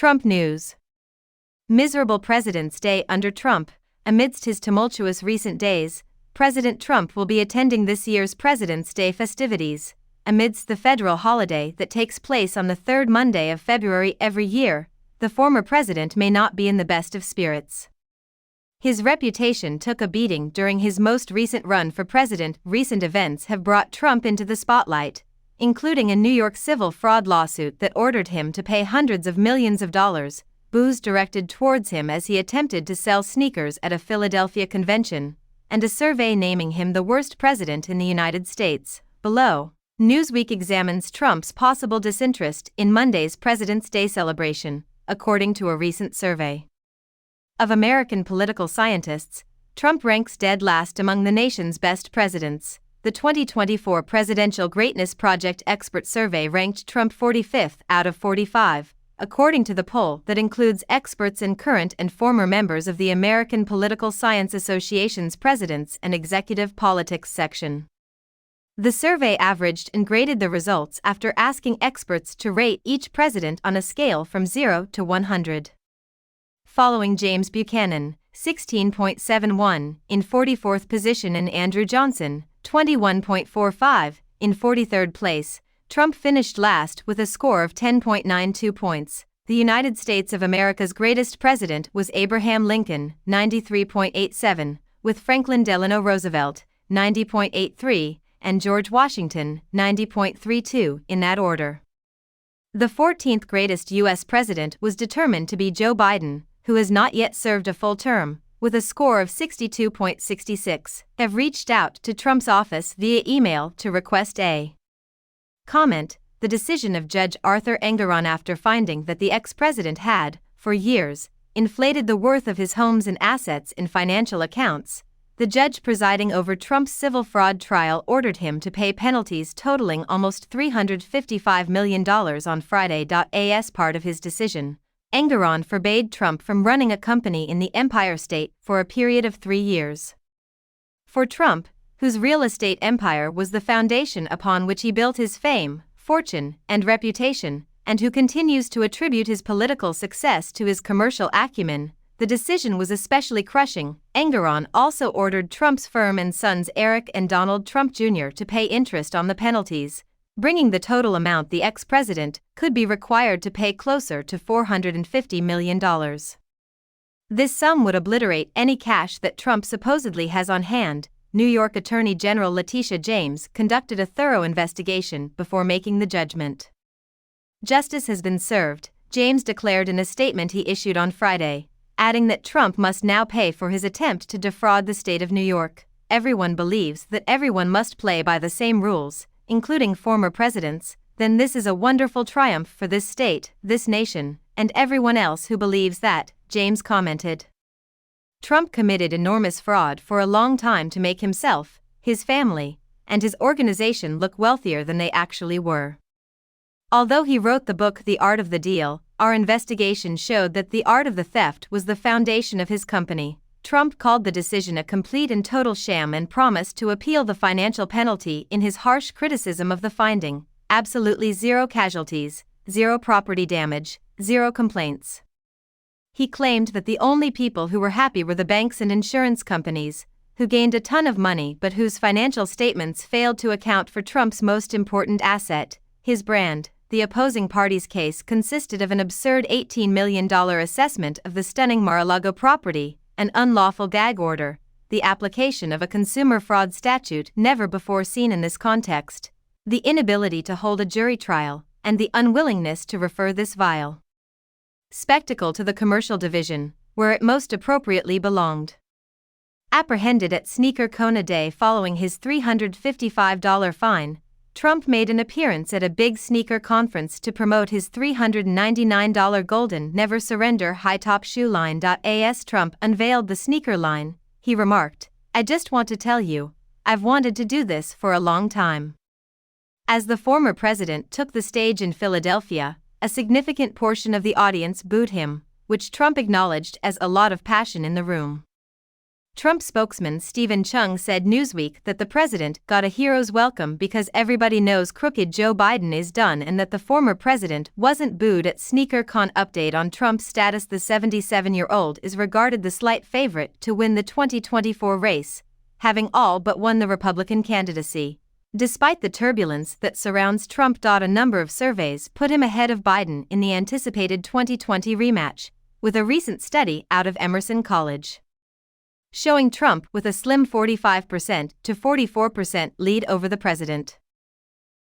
Trump news. Miserable President's Day under Trump. Amidst his tumultuous recent days, President Trump will be attending this year's President's Day festivities. Amidst the federal holiday that takes place on the third Monday of February every year, the former president may not be in the best of spirits. His reputation took a beating during his most recent run for president. Recent events have brought Trump into the spotlight, including a New York civil fraud lawsuit that ordered him to pay hundreds of millions of dollars, booze directed towards him as he attempted to sell sneakers at a Philadelphia convention, and a survey naming him the worst president in the United States. Below, Newsweek examines Trump's possible disinterest in Monday's President's Day celebration, according to a recent survey. Of American political scientists, Trump ranks dead last among the nation's best presidents. The 2024 Presidential Greatness Project Expert Survey ranked Trump 45th out of 45, according to the poll that includes experts and current and former members of the American Political Science Association's Presidents and Executive Politics section. The survey averaged and graded the results after asking experts to rate each president on a scale from 0 to 100. Following James Buchanan, 16.71, in 44th position, and Andrew Johnson, 21.45, in 43rd place, Trump finished last with a score of 10.92 points. The United States of America's greatest president was Abraham Lincoln, 93.87, with Franklin Delano Roosevelt, 90.83, and George Washington, 90.32, in that order. The 14th greatest U.S. president was determined to be Joe Biden, who has not yet served a full term, with a score of 62.66, have reached out to Trump's office via email to request a comment. The decision of Judge Arthur Engoron after finding that the ex-president had, for years, inflated the worth of his homes and assets in financial accounts. The judge presiding over Trump's civil fraud trial ordered him to pay penalties totaling almost $355 million on Friday. As part of his decision, Engoron forbade Trump from running a company in the Empire State for a period of 3 years. For Trump, whose real estate empire was the foundation upon which he built his fame, fortune, and reputation, and who continues to attribute his political success to his commercial acumen, the decision was especially crushing. Engoron also ordered Trump's firm and sons Eric and Donald Trump Jr. to pay interest on the penalties, bringing the total amount the ex-president could be required to pay closer to $450 million. This sum would obliterate any cash that Trump supposedly has on hand. New York Attorney General Letitia James conducted a thorough investigation before making the judgment. Justice has been served, James declared in a statement he issued on Friday, adding that Trump must now pay for his attempt to defraud the state of New York. Everyone believes that everyone must play by the same rules, including former presidents. Then this is a wonderful triumph for this state, this nation, and everyone else who believes that, James commented. Trump committed enormous fraud for a long time to make himself, his family, and his organization look wealthier than they actually were. Although he wrote the book The Art of the Deal, our investigation showed that the art of the theft was the foundation of his company. Trump called the decision a complete and total sham and promised to appeal the financial penalty in his harsh criticism of the finding. Absolutely zero casualties, zero property damage, zero complaints. He claimed that the only people who were happy were the banks and insurance companies, who gained a ton of money but whose financial statements failed to account for Trump's most important asset, his brand. The opposing party's case consisted of an absurd $18 million assessment of the stunning Mar-a-Lago property, an unlawful gag order, the application of a consumer fraud statute never before seen in this context, the inability to hold a jury trial, and the unwillingness to refer this vile spectacle to the commercial division, where it most appropriately belonged. Apprehended at Sneaker Kona Day following his $355 fine, Trump made an appearance at a big sneaker conference to promote his $399 Golden Never Surrender high-top shoe line. As Trump unveiled the sneaker line, he remarked, "I just want to tell you, I've wanted to do this for a long time." As the former president took the stage in Philadelphia, a significant portion of the audience booed him, which Trump acknowledged as a lot of passion in the room. Trump spokesman Stephen Chung said Newsweek that the president got a hero's welcome because everybody knows crooked Joe Biden is done and that the former president wasn't booed at SneakerCon. Update on Trump's status: the 77-year-old is regarded the slight favorite to win the 2024 race, having all but won the Republican candidacy. Despite the turbulence that surrounds Trump, a number of surveys put him ahead of Biden in the anticipated 2020 rematch, with a recent study out of Emerson College showing Trump with a slim 45% to 44% lead over the president.